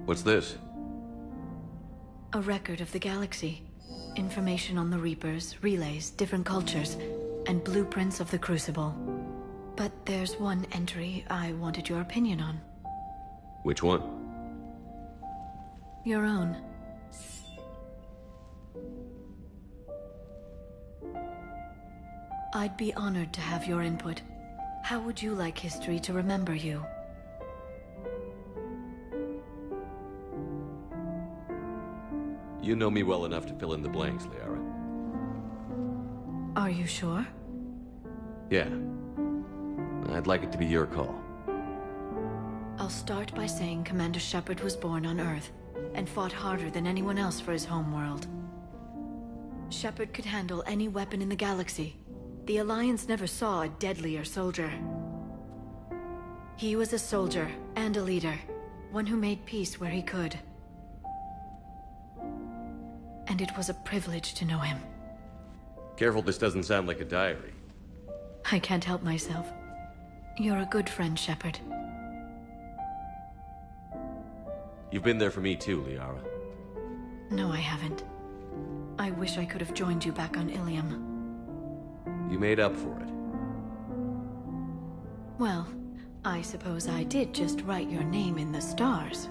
What's this? A record of the galaxy. Information on the Reapers, relays, different cultures, and blueprints of the Crucible. But there's one entry I wanted your opinion on. Which one? Your own. I'd be honored to have your input. How would you like history to remember you? You know me well enough to fill in the blanks, Liara. Are you sure? Yeah. I'd like it to be your call. I'll start by saying Commander Shepard was born on Earth, and fought harder than anyone else for his homeworld. Shepard could handle any weapon in the galaxy. The Alliance never saw a deadlier soldier. He was a soldier and a leader, one who made peace where he could. And it was a privilege to know him. Careful, this doesn't sound like a diary. I can't help myself. You're a good friend, Shepard. You've been there for me too, Liara. No, I haven't. I wish I could have joined you back on Ilium. You made up for it. Well, I suppose I did just write your name in the stars.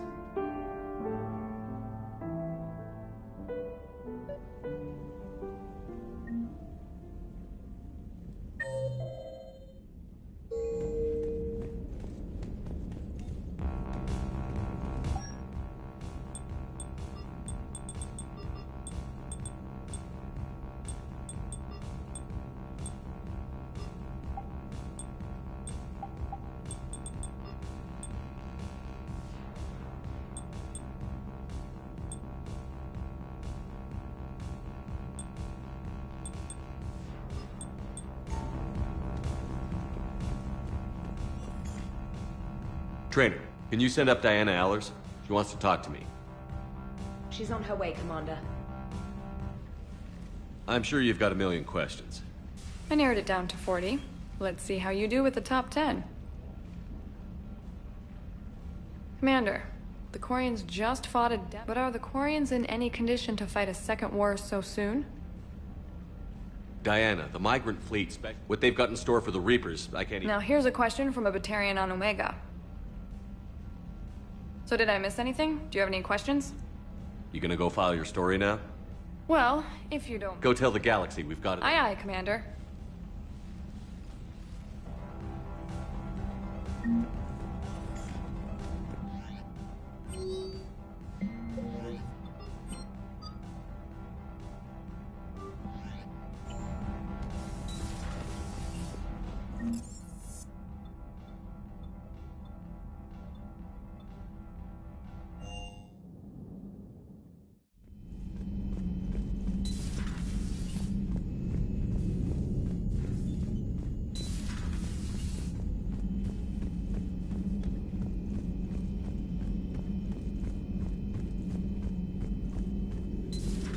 Trainer, can you send up Diana Allers? She wants to talk to me. She's on her way, Commander. I'm sure you've got a million questions. I narrowed it down to 40. Let's see how you do with the top 10. Commander, the Quarians just fought a death, but are the Quarians in any condition to fight a second war so soon? Diana, the migrant fleet what they've got in store for the Reapers, I can't even... Now here's a question from a Batarian on Omega. So did I miss anything? Do you have any questions? You gonna go file your story now? Well, if you don't... Go tell the galaxy we've got it. Aye, aye, Commander.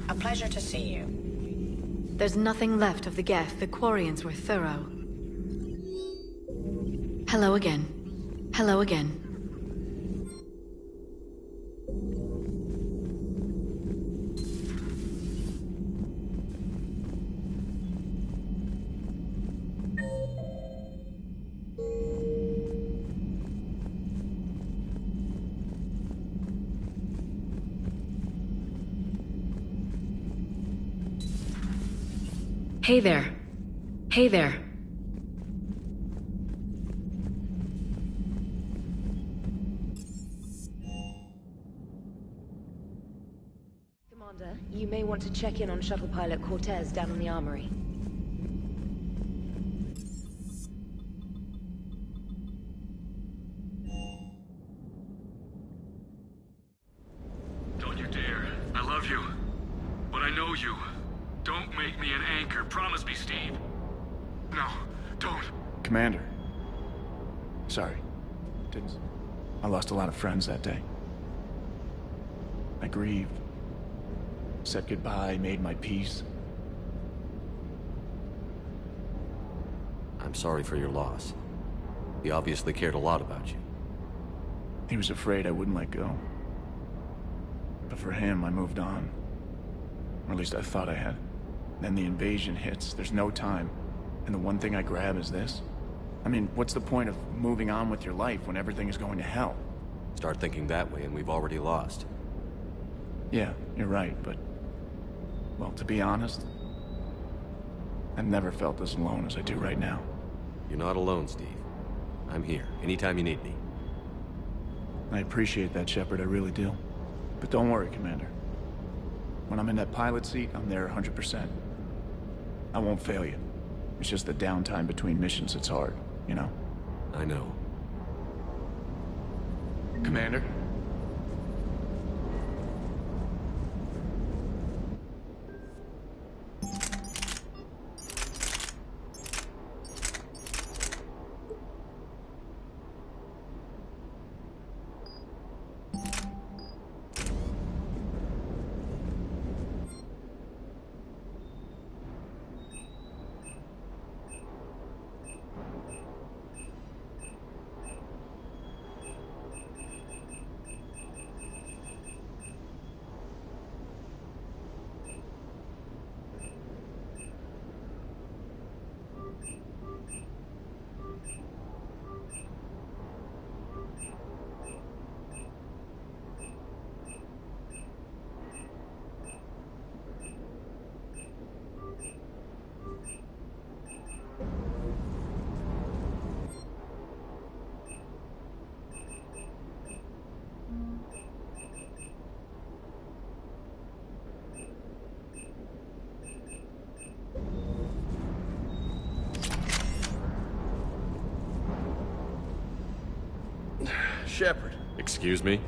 A pleasure to see you. There's nothing left of the Geth. The Quarians were thorough. Hello again. Hello again. Hey there. Hey there. Commander, you may want to check in on shuttle pilot Cortez down in the armory. Don't you dare. I love you. But I know you. Don't make me an anchor. Promise me, Steve. No, don't. Commander. Sorry. I lost a lot of friends that day. I grieved. Said goodbye, made my peace. I'm sorry for your loss. He obviously cared a lot about you. He was afraid I wouldn't let go. But for him, I moved on. Or at least I thought I had. Then the invasion hits, there's no time. And the one thing I grab is this? I mean, what's the point of moving on with your life when everything is going to hell? Start thinking that way and we've already lost. Yeah, you're right, but... well, to be honest, I've never felt as alone as I do right now. You're not alone, Steve. I'm here, anytime you need me. I appreciate that, Shepard, I really do. But don't worry, Commander. When I'm in that pilot seat, I'm there 100%. I won't fail you. It's just the downtime between missions that's hard, you know? I know. Commander? Shepard. Excuse me?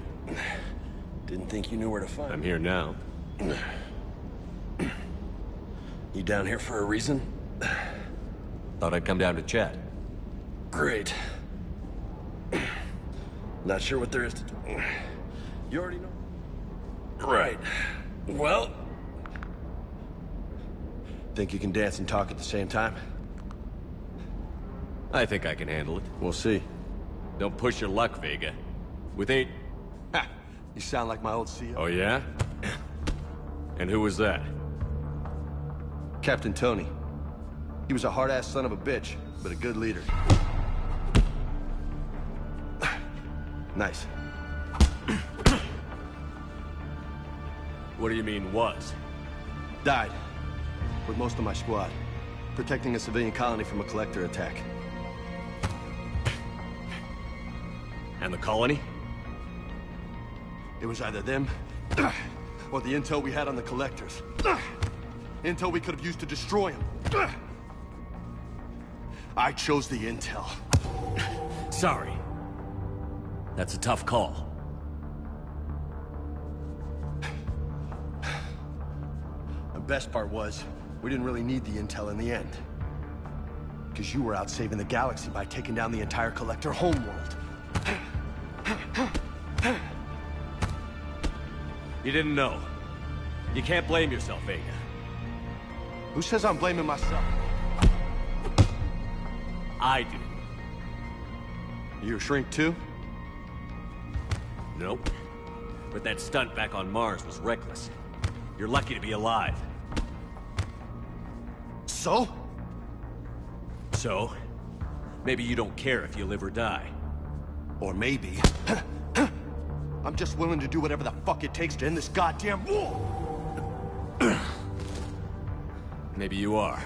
Didn't think you knew where to find I'm me. here now. You down here for a reason? Thought I'd come down to chat. Great. Not sure what there is to do. You already know? Right. Well... think you can dance and talk at the same time? I think I can handle it. We'll see. Don't push your luck, Vega. With eight... Ha! You sound like my old CEO. Oh, yeah? And who was that? Captain Tony. He was a hard-ass son of a bitch, but a good leader. Nice. What do you mean, was? Died. With most of my squad. Protecting a civilian colony from a collector attack. And the colony? It was either them, or the intel we had on the collectors. Intel we could have used to destroy them. I chose the intel. Sorry. That's a tough call. The best part was, we didn't really need the intel in the end. Because you were out saving the galaxy by taking down the entire collector homeworld. You didn't know. You can't blame yourself, Vega. Who says I'm blaming myself? I do. You a shrink too? Nope. But that stunt back on Mars was reckless. You're lucky to be alive. So? So, maybe you don't care if you live or die. Or maybe... I'm just willing to do whatever the fuck it takes to end this goddamn war! Maybe you are.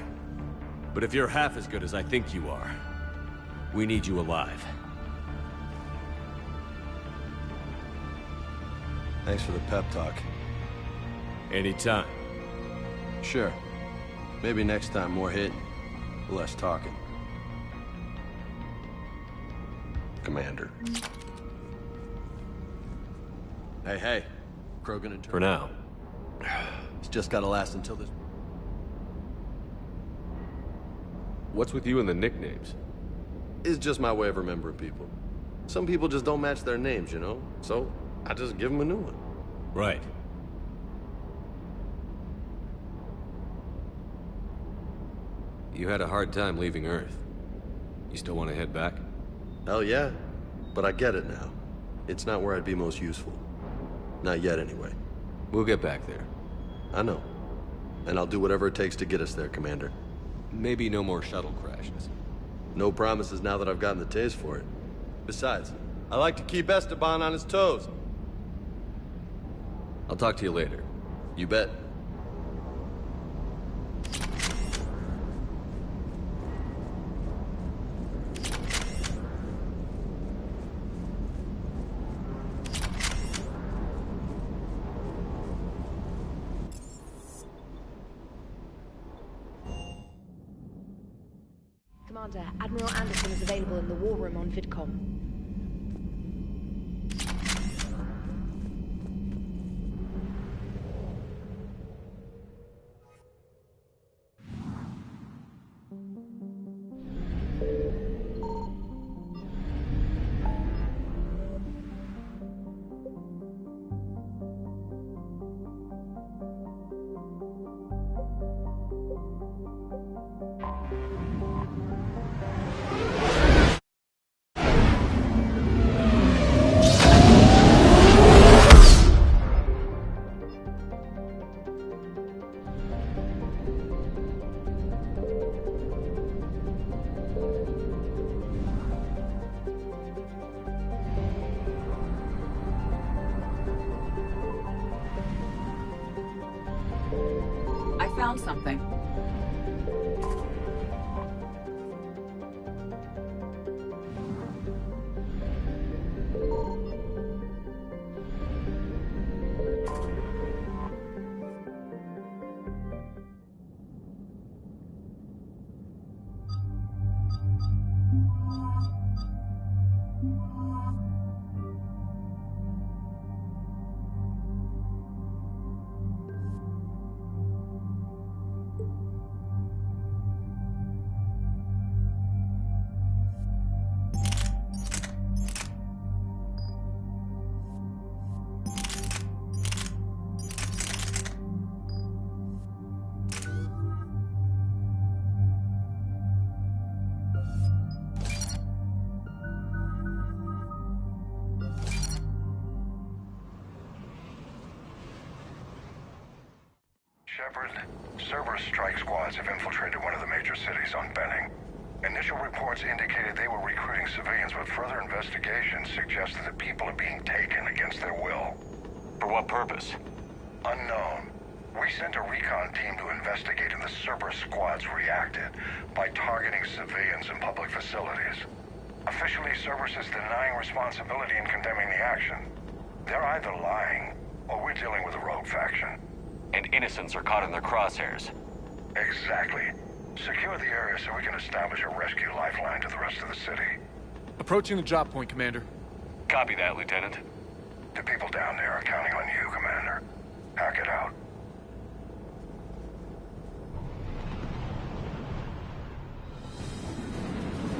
But if you're half as good as I think you are, we need you alive. Thanks for the pep talk. Anytime. Sure. Maybe next time more hitting, less talking. Commander. Hey. Krogan and For now. It's just gotta last until this... What's with you and the nicknames? It's just my way of remembering people. Some people just don't match their names, you know? So, I just give them a new one. Right. You had a hard time leaving Earth. You still want to head back? Hell yeah. But I get it now. It's not where I'd be most useful. Not yet, anyway. We'll get back there. I know. And I'll do whatever it takes to get us there, Commander. Maybe no more shuttle crashes. No promises now that I've gotten the taste for it. Besides, I like to keep Esteban on his toes. I'll talk to you later. You bet. Commander, Admiral Anderson is available in the war room on VidCom. I found something. Shepard, Cerberus strike squads have infiltrated one of the major cities on Benning. Initial reports indicated they were recruiting civilians, but further investigation suggested that people are being taken against their will. For what purpose? Unknown. We sent a recon team to investigate, and the Cerberus squads reacted by targeting civilians in public facilities. Officially, Cerberus is denying responsibility and condemning the action. They're either lying, or we're dealing with a rogue faction. And innocents are caught in their crosshairs. Exactly. Secure the area so we can establish a rescue lifeline to the rest of the city. Approaching the drop point, Commander. Copy that, Lieutenant. The people down there are counting on you, Commander. Hack it out.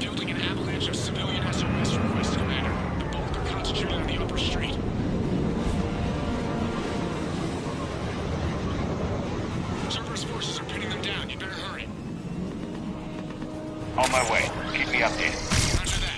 Fielding an avalanche of civilian SOS requests, Commander. The bulk are concentrated on the upper street. Cerberus forces are pinning them down. You better hurry. On my way. Keep me updated. Roger that.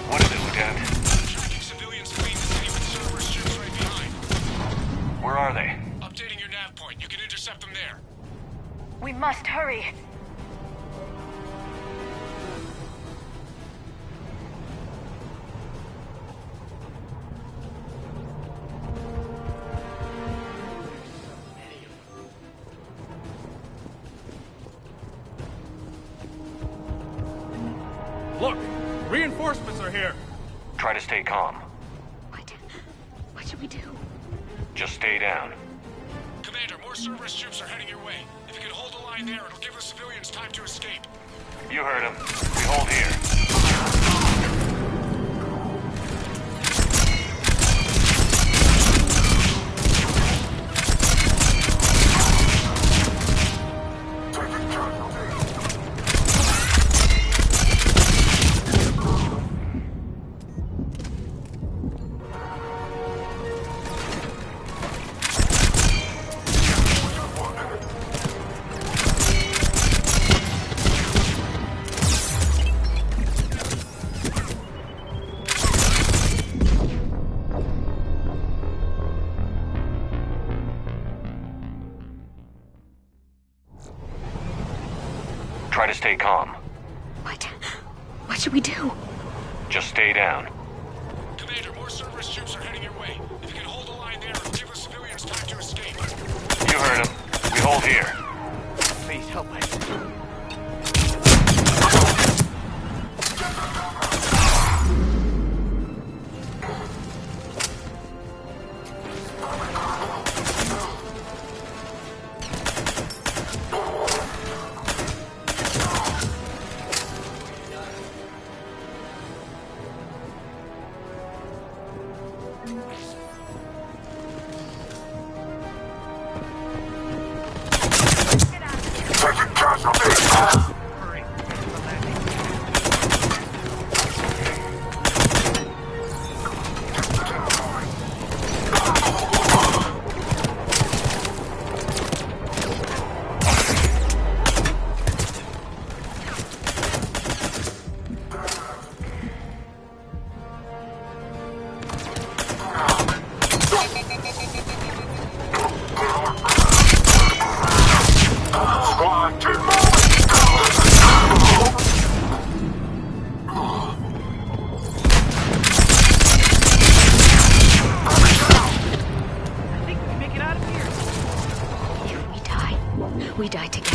What is it, Lieutenant? Tracking civilians fleeing the city with servers ships right behind. Where are they? Updating your nav point. You can intercept them there. We must hurry. Look! Reinforcements are here! Try to stay calm. What should we do? Just stay down. Commander, more Cerberus troops are heading your way. If you can hold the line there, it'll give the civilians time to escape. You heard him. We hold here. Try to stay calm. What should we do? Just stay down. Commander, more Cerberus troops are heading your way. If you can hold the line there, it'll give the civilians time to escape. You heard him. We hold here. Please help us. We die together.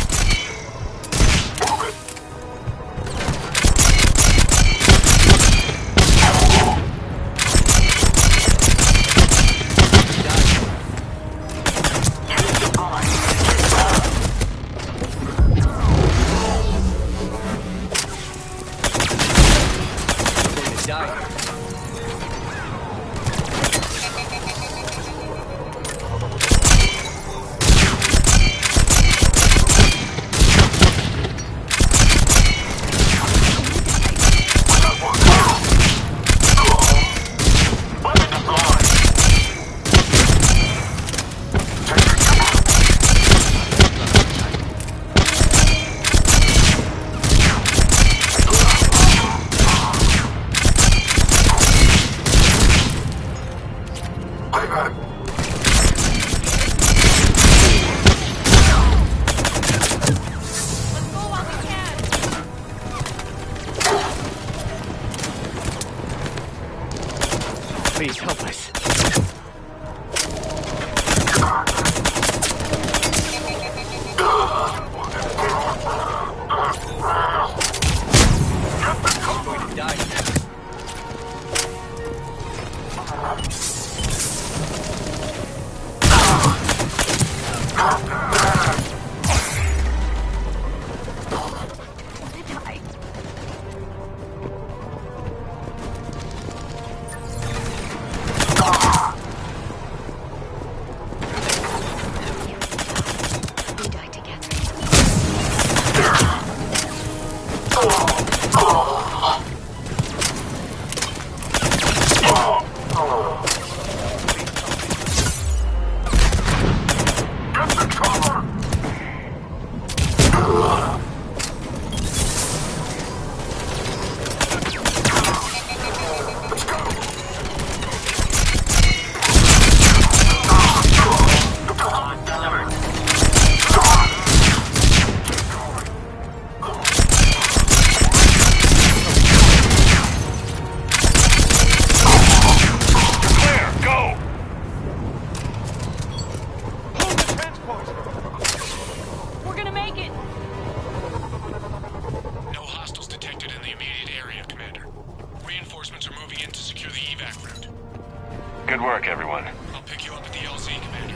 Please help us. Good work, everyone. I'll pick you up at the LZ, Commander.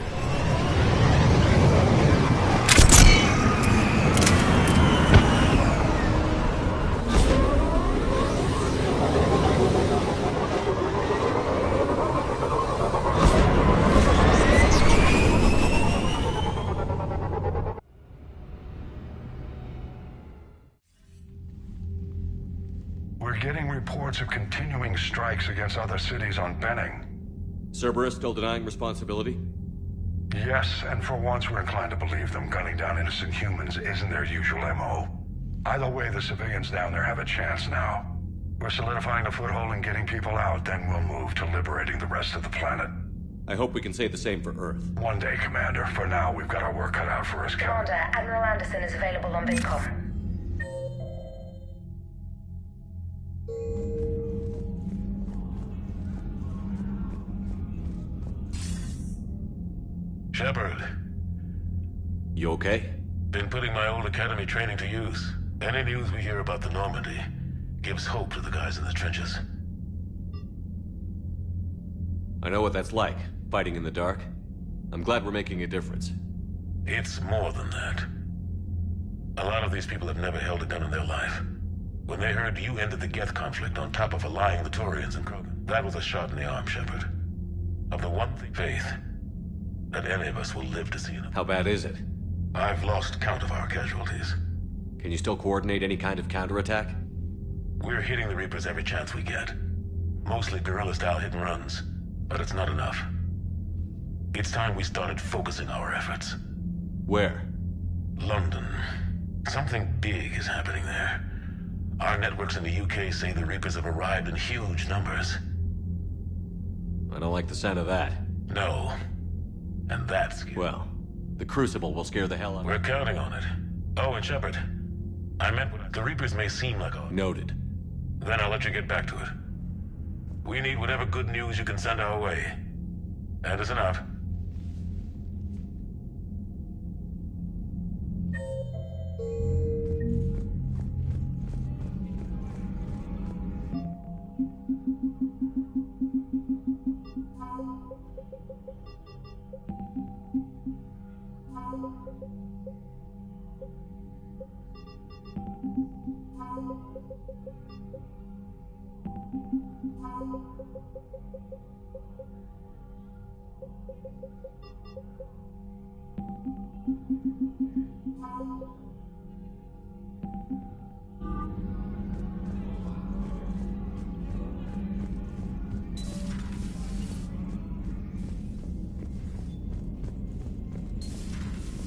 We're getting reports of continuing strikes against other cities on Benning. Cerberus still denying responsibility? Yes, and for once we're inclined to believe them. Gunning down innocent humans isn't their usual MO. Either way, the civilians down there have a chance now. We're solidifying a foothold and getting people out, then we'll move to liberating the rest of the planet. I hope we can say the same for Earth. One day, Commander. For now, we've got our work cut out for us. Commander, Admiral Anderson is available on VidCom. Shepard. You okay? Been putting my old academy training to use. Any news we hear about the Normandy gives hope to the guys in the trenches. I know what that's like, fighting in the dark. I'm glad we're making a difference. It's more than that. A lot of these people have never held a gun in their life. When they heard you ended the Geth conflict on top of allying the Turians and Krogan, that was a shot in the arm, Shepard. Of the one thing, faith, that any of us will live to see it. How bad is it? I've lost count of our casualties. Can you still coordinate any kind of counterattack? We're hitting the Reapers every chance we get. Mostly guerrilla-style hit and runs, but it's not enough. It's time we started focusing our efforts. Where? London. Something big is happening there. Our networks in the UK say the Reapers have arrived in huge numbers. I don't like the sound of that. No. And that's... Well, the Crucible will scare the hell out of me. We're counting on it. Oh, and Shepard, I meant the Reapers may seem like a... Noted. Then I'll let you get back to it. We need whatever good news you can send our way. Anderson out.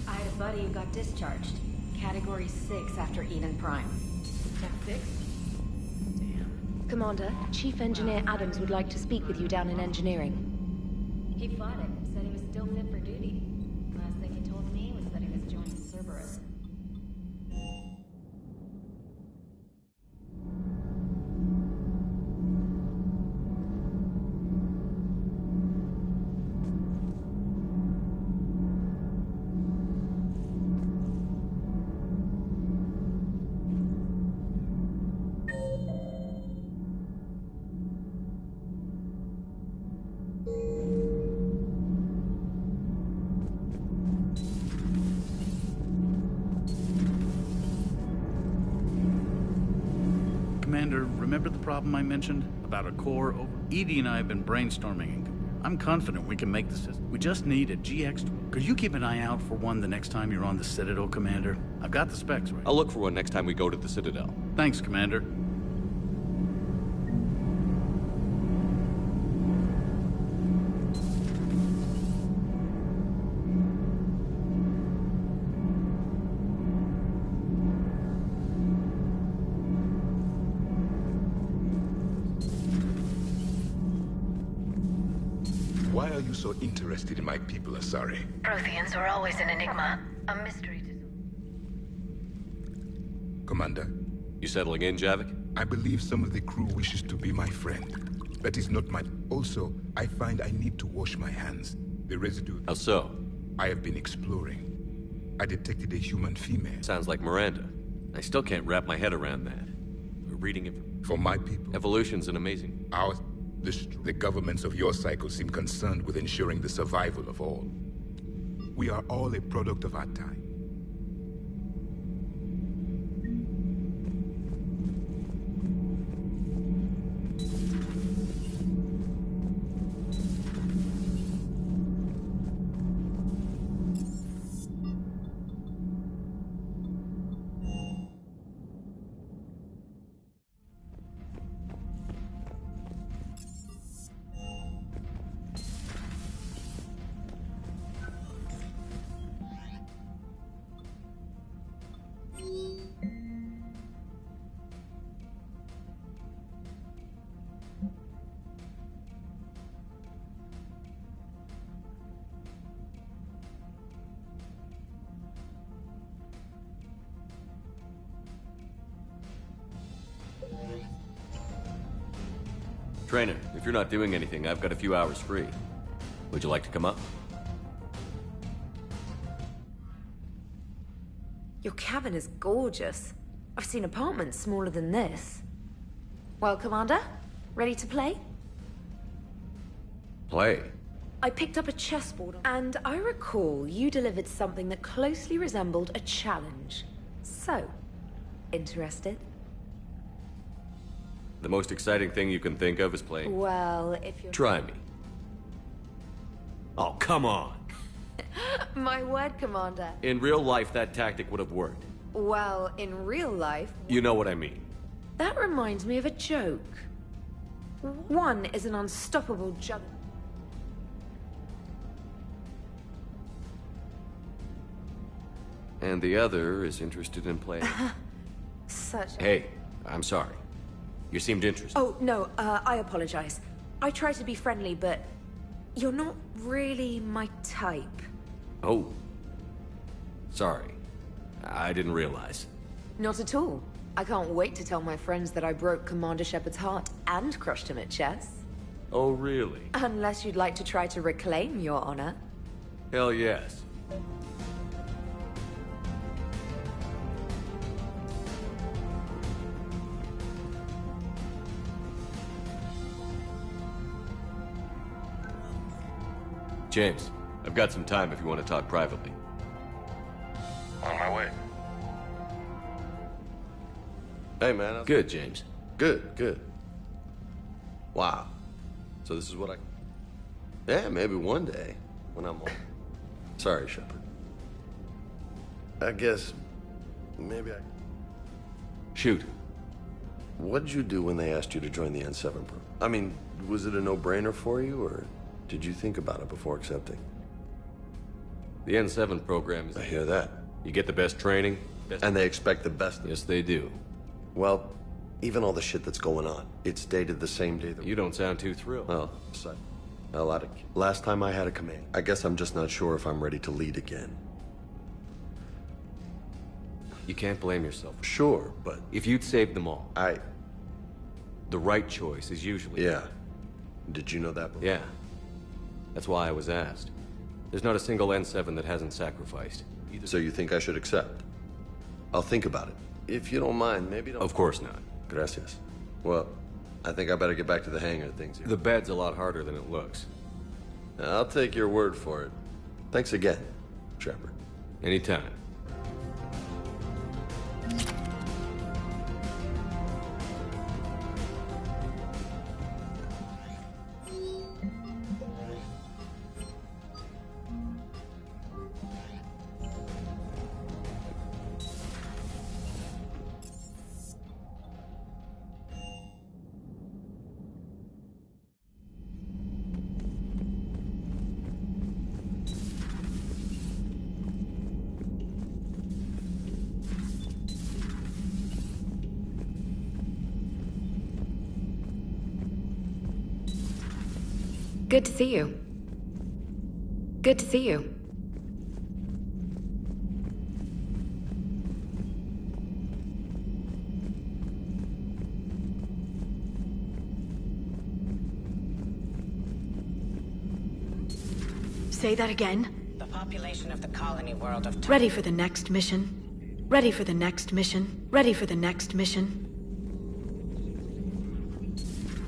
I had a buddy who got discharged. Category 6 after Eden Prime. Step 6? Commander, Chief Engineer Adams would like to speak with you down in engineering. He fought it, said he was still fit for duty. Last thing he told me was that he was joining Cerberus. Commander, remember the problem I mentioned? About a core over... Edie and I have been brainstorming, and I'm confident we can make the system. We just need a GX... Could you keep an eye out for one the next time you're on the Citadel, Commander? I've got the specs right. I'll look for one next time we go to the Citadel. Thanks, Commander. Why are you so interested in my people, Asari? Protheans are always an enigma. A mystery to... Commander? You settling in, Javik? I believe some of the crew wishes to be my friend. That is not my... Also, I find I need to wash my hands. The residue... How so? I have been exploring. I detected a human female. Sounds like Miranda. I still can't wrap my head around that. We're reading it... For my people... Evolution's an amazing... Ours... The governments of your cycle seem concerned with ensuring the survival of all. We are all a product of our time. Trainer, if you're not doing anything, I've got a few hours free. Would you like to come up? Your cabin is gorgeous. I've seen apartments smaller than this. Well, Commander, ready to play? Play? I picked up a chessboard, and I recall you delivered something that closely resembled a challenge. So, interested? The most exciting thing you can think of is playing... Well, if you're... Try me. Oh, come on! My word, Commander. In real life, that tactic would have worked. Well, in real life... You know what I mean. That reminds me of a joke. One is an unstoppable jump. And the other is interested in playing... Such a... Hey, I'm sorry. You seemed interested. Oh, no, I apologize. I try to be friendly, but you're not really my type. Oh. Sorry. I didn't realize. Not at all. I can't wait to tell my friends that I broke Commander Shepard's heart and crushed him at chess. Oh, really? Unless you'd like to try to reclaim your honor. Hell yes. James, I've got some time if you want to talk privately. On my way. Hey, man. Good, James. Good, good. Wow. So this is what I... Yeah, maybe one day, when I'm old. Sorry, Shepard. I guess... maybe I... Shoot. What'd you do when they asked you to join the N7 program? I mean, was it a no-brainer for you, or did you think about it before accepting? The N7 program is... I hear that. You get the best training. And they expect the best. Yes, they do. Well, even all the shit that's going on, it's dated the same day that... You don't sound too thrilled. Well, last time I had a command. I guess I'm just not sure if I'm ready to lead again. You can't blame yourself. Sure, but... If you'd saved them all... The right choice is usually... Yeah. Did you know that before? Yeah. That's why I was asked. There's not a single N7 that hasn't sacrificed. So you think I should accept? I'll think about it. If you don't mind, maybe don't... Of course not. Gracias. Well, I think I better get back to the hang of things here. The bed's a lot harder than it looks. I'll take your word for it. Thanks again, Shepard. Anytime. Good to see you. Good to see you. Say that again. The population of the colony world of... Ready for the next mission. Ready for the next mission. Ready for the next mission.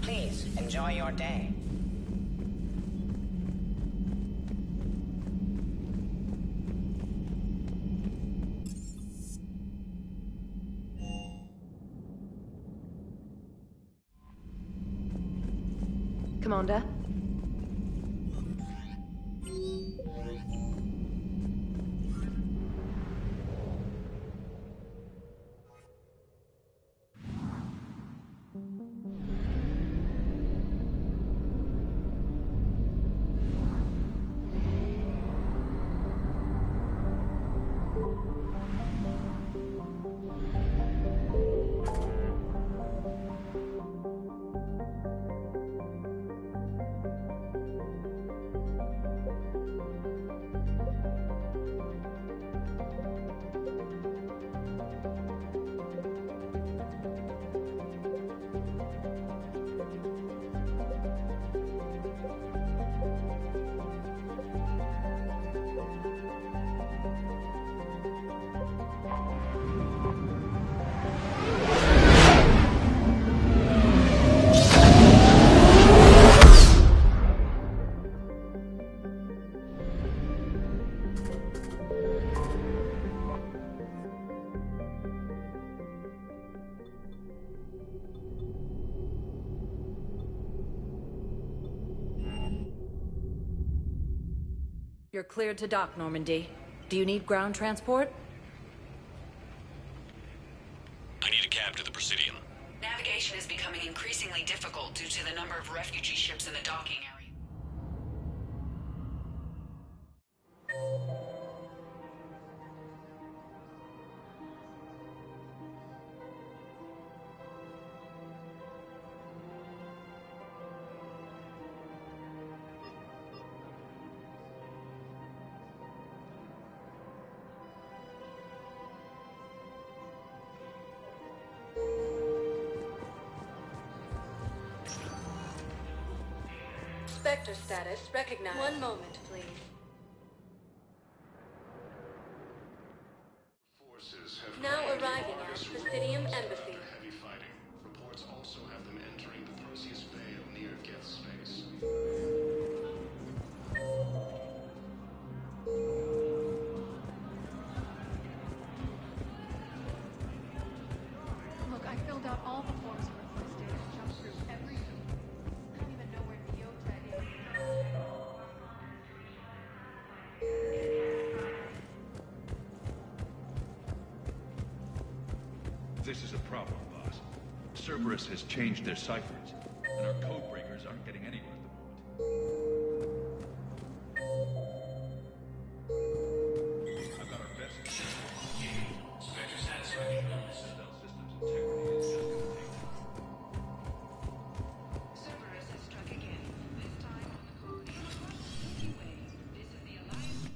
Please, enjoy Enjoy your day. Commander? You're cleared to dock, Normandy. Do you need ground transport? I need a cab to the Presidium. Navigation is becoming increasingly difficult due to the number of refugee ships in the docking area. Spectre status recognized. One moment, please. Now arriving at Presidium Embassy. Heavy fighting. Reports also have them entering the Perseus Vale near Geth's space. Look, I filled out all the forms requested and jumped through everything. I don't even know where Neotech is. This is a problem, boss. Cerberus has changed their ciphers, and our code breakers aren't getting anywhere at the moment. I've got our best... Spectre satisfaction. Citadel systems integrity is just gonna take Cerberus has struck again. This time on the colony across the Milky Way. This is the Alliance.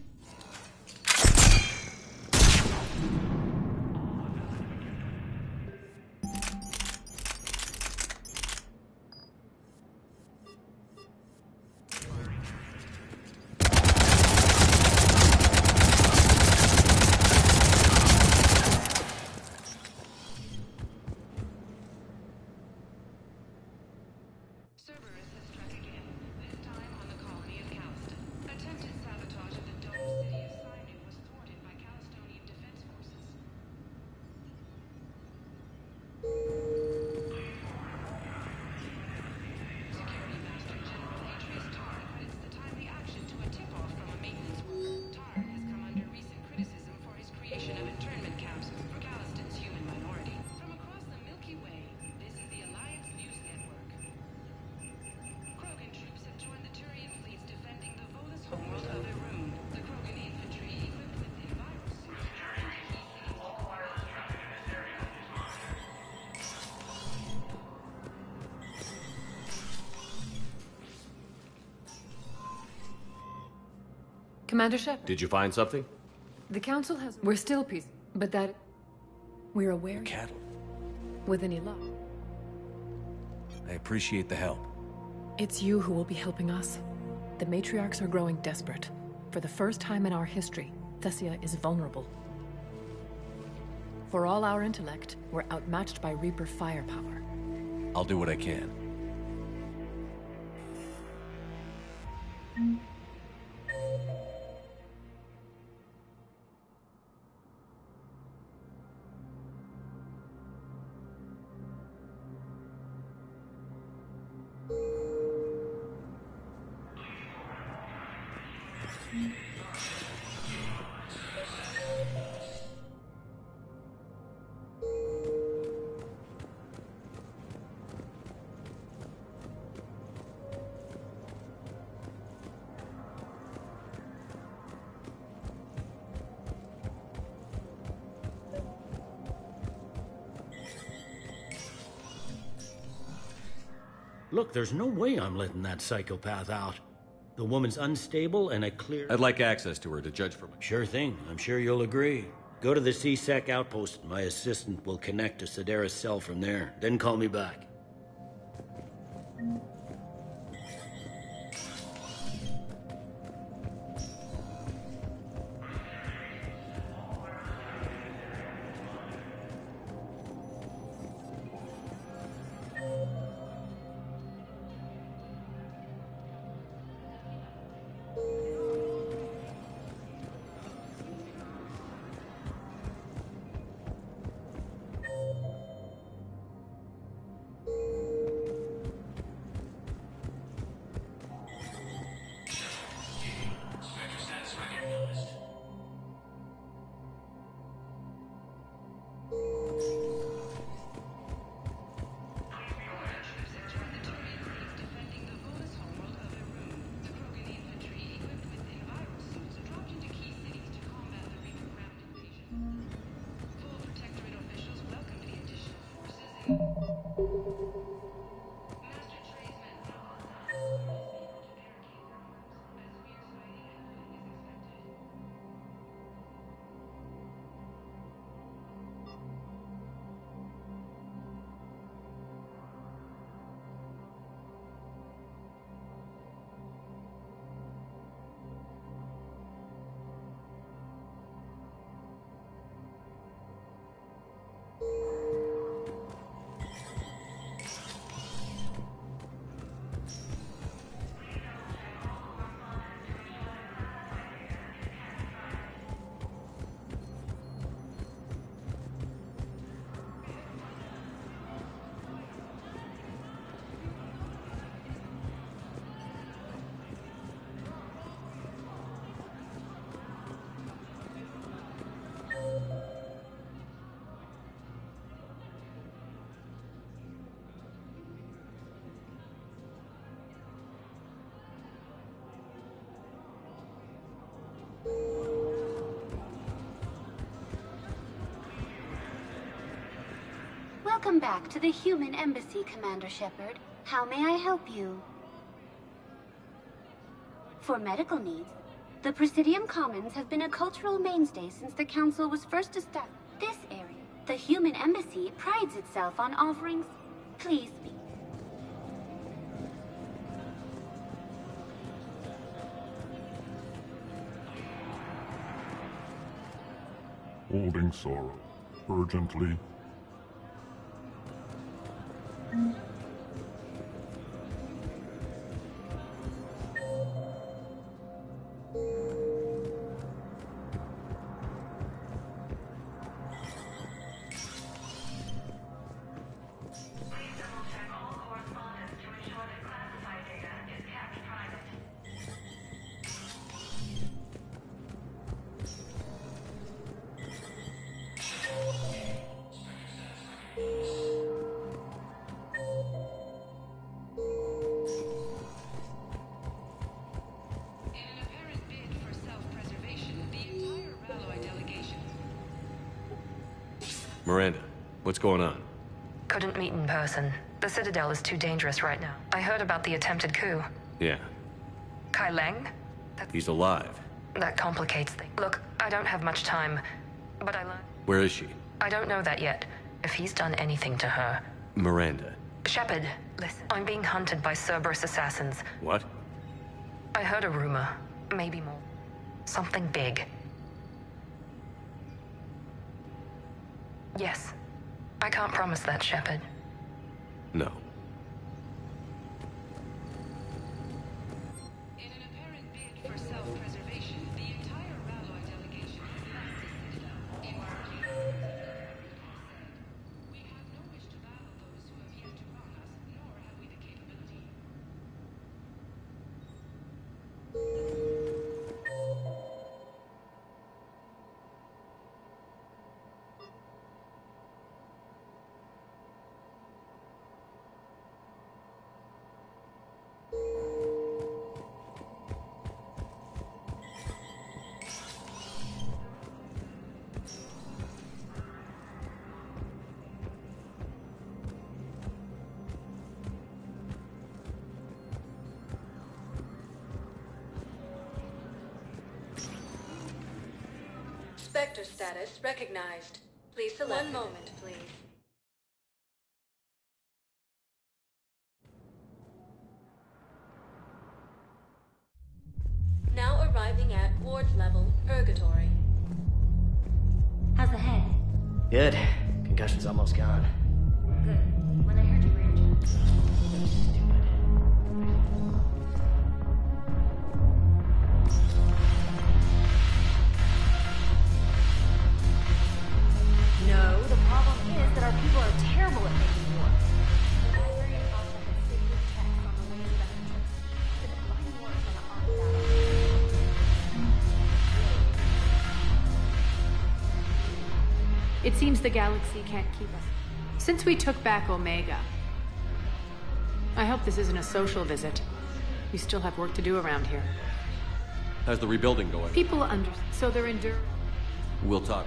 Cerberus has struck again, this time on the colony of Calston. Attempted sabotage of the domed city of Sinai was thwarted by Calistonian defense forces. Security Master General Atreus Tarn credits the timely action to a tip-off from a maintenance worker. Tarn has come under recent criticism for his creation of internment camps for Calston's human minority. From across the Milky Way, this is the Alliance News Network. Krogan troops have joined the Turian fleets defending the Volus homeworld of Irun. The Krogan infantry, equipped with Enviro suits, Commander Shepard. Did you find something? The Council has... We're still peace, but that... We're aware... Cattle. With any luck. I appreciate the help. It's you who will be helping us. The matriarchs are growing desperate. For the first time in our history, Thessia is vulnerable. For all our intellect, we're outmatched by Reaper firepower. I'll do what I can. Look, there's no way I'm letting that psychopath out. The woman's unstable and a clear... I'd like access to her to judge from. Sure thing. I'm sure you'll agree. Go to the C-Sec outpost. My assistant will connect to Sedera's cell from there. Then call me back. Welcome back to the Human Embassy, Commander Shepard. How may I help you? For medical needs, the Presidium Commons have been a cultural mainstay since the Council was first established. This area, the Human Embassy, prides itself on offerings. Please speak. Holding sorrow. Urgently. Miranda, what's going on? Couldn't meet in person. The Citadel is too dangerous right now. I heard about the attempted coup. Yeah, Kai Leng? he's alive. That complicates things. Look, I don't have much time, but I learned... Where is she? I don't know that yet. If he's done anything to her... Miranda. Shepard, listen. I'm being hunted by Cerberus assassins. What? I heard a rumor. Maybe more. Something big. Yes. I can't promise that, Shepard. No. Spectre status recognized. Please select. One moment, please. Now arriving at ward level purgatory. How's the head? Good. Concussion's almost gone. Good. When I heard you were injured. No, the problem is that our people are terrible at making war. The library and also had secret texts on the ways of entrance. The divine wars on the armed battle. It seems the galaxy can't keep us. Since we took back Omega, I hope this isn't a social visit. We still have work to do around here. How's the rebuilding going? People so they're enduring. We'll talk.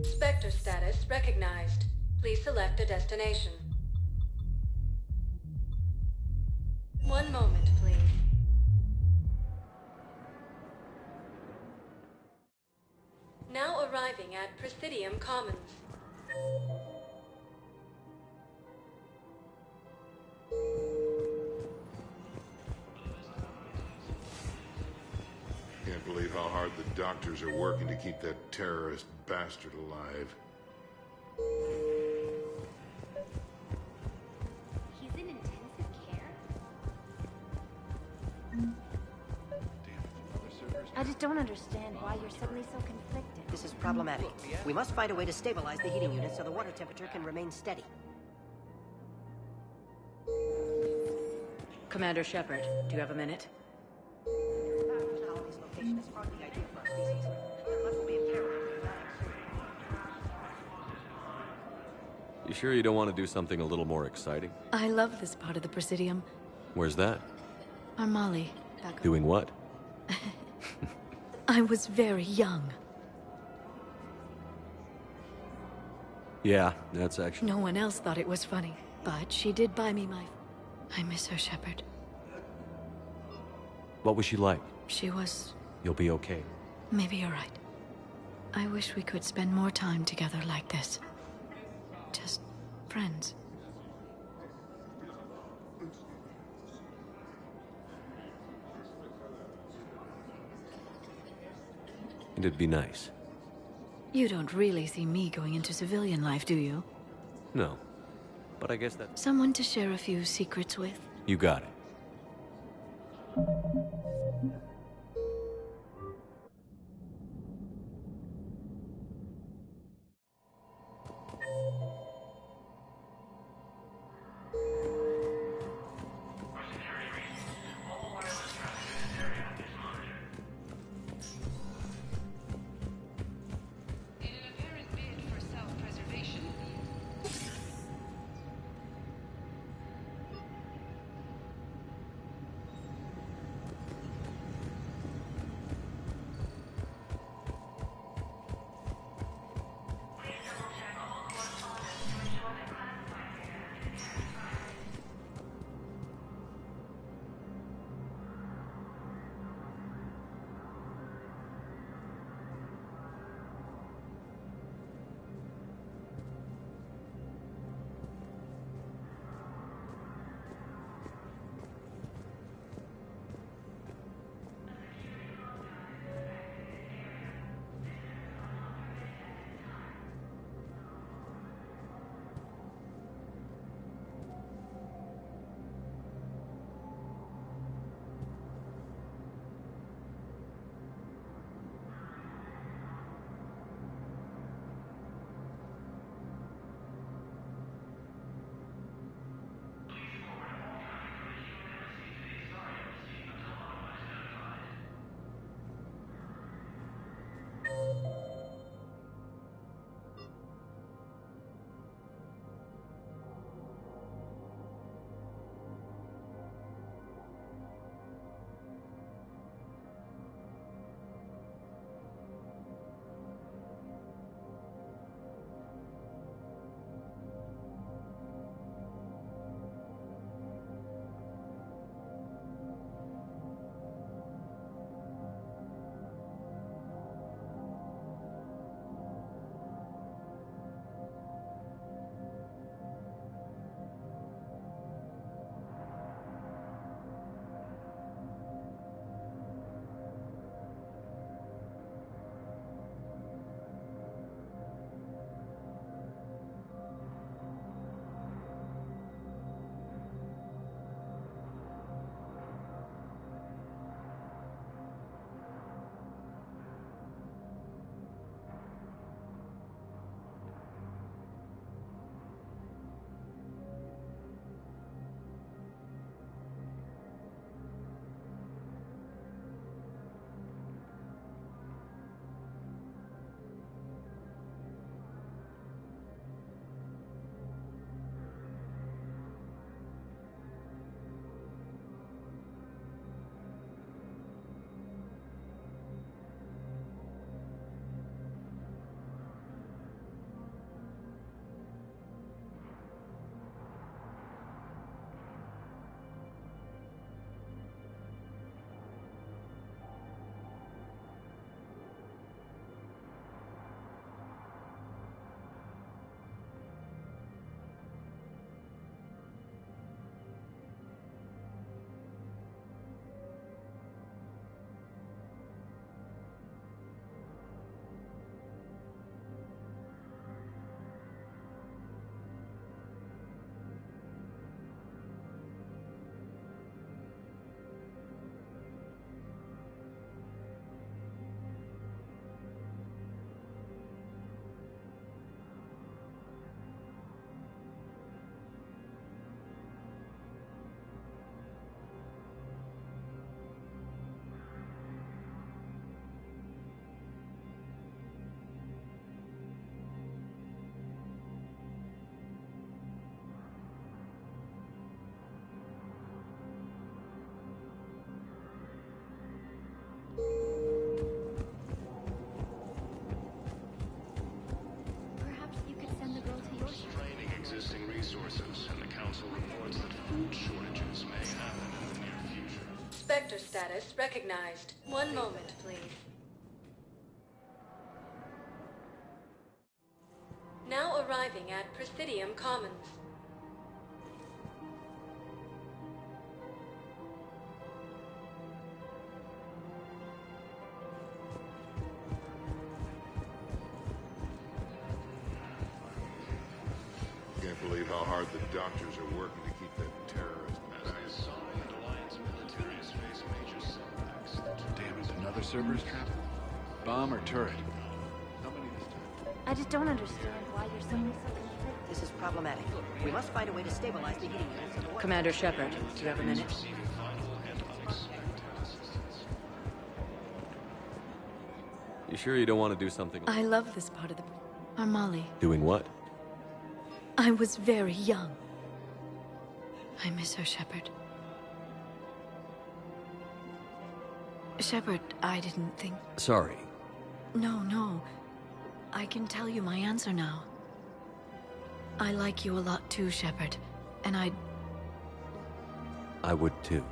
Spectre status recognized. Please select a destination. One moment, please. Now arriving at Presidium Commons. Can't believe how hard the doctors are working to keep that terrorist bastard alive. He's in intensive care? I just don't understand why you're suddenly so conflicted. This is problematic. We must find a way to stabilize the heating unit so the water temperature can remain steady. Commander Shepard, do you have a minute? Location is hardly ideal for our species. The flood will be imperative. You sure you don't want to do something a little more exciting? I love this part of the Presidium. Where's that? Armali. Doing what? I was very young. Yeah, that's actually... No one else thought it was funny, but she did buy me my... I miss her, Shepard. What was she like? She was... You'll be okay. Maybe you're right. I wish we could spend more time together like this. Just friends. And it'd be nice. You don't really see me going into civilian life, do you? No. But I guess that... Someone to share a few secrets with? You got it. Spectre status recognized. One moment, please. Now arriving at Presidium Commons. Can't believe how hard the doctors are working to keep that terrorist. As I saw, the Alliance military has faced major setbacks. Damn it, another Cerberus trap? Bomb or turret? How many this time? I just don't understand why you're suddenly so eager. This is problematic. We must find a way to stabilize the heating units of the water. Commander Shepard, do you have a minute? You sure you don't want to do something? I love this part of the... Armali. Doing what? I was very young. I miss her, Shepard. Shepard, I didn't think... Sorry. No. I can tell you my answer now. I like you a lot too, Shepard. And I would too.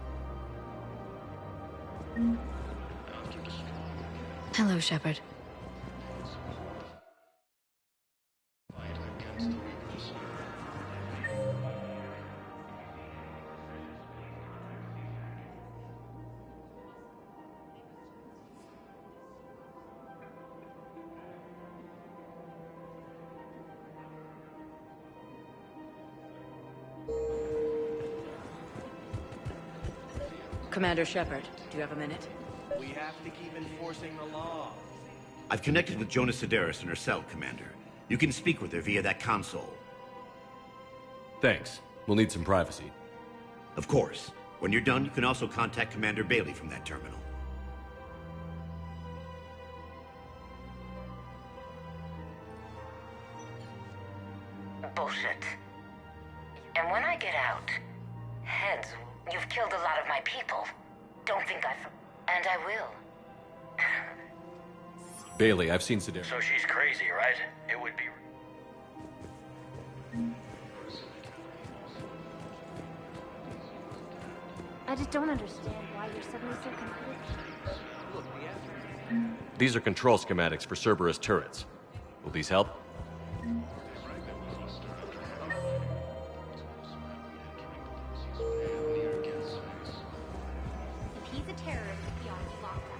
Hello, Shepard. Commander Shepard, do you have a minute? We have to keep enforcing the law. I've connected with Jonas Sedaris in her cell, Commander. You can speak with her via that console. Thanks. We'll need some privacy. Of course. When you're done, you can also contact Commander Bailey from that terminal. Bullshit. And when I get out, heads, you've killed a lot of my people. Don't think and I will. Bailey, I've seen Sedaris. So she's crazy, right? It would be... I just don't understand why you're suddenly so confused. These are control schematics for Cerberus turrets. Will these help? If he's a terrorist, he ought to be locked up.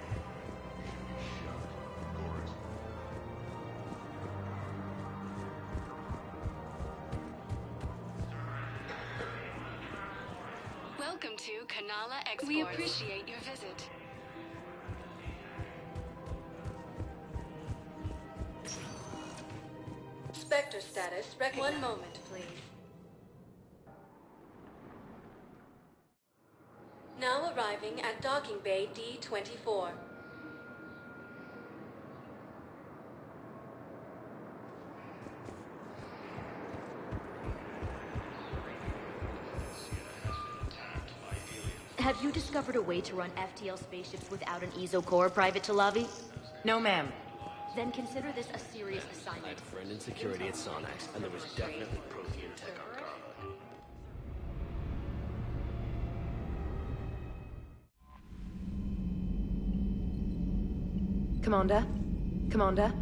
Welcome to Kanala Exports. We appreciate your visit. Spectre status recognized. One moment, please. Now arriving at Docking Bay D-24. Have you discovered a way to run FTL spaceships without an ESO core, Private Talavi? No, ma'am. Then consider this a serious assignment. I had a friend in security at Sonax, and there was definitely Prothean tech on Carla. Commander? Commander?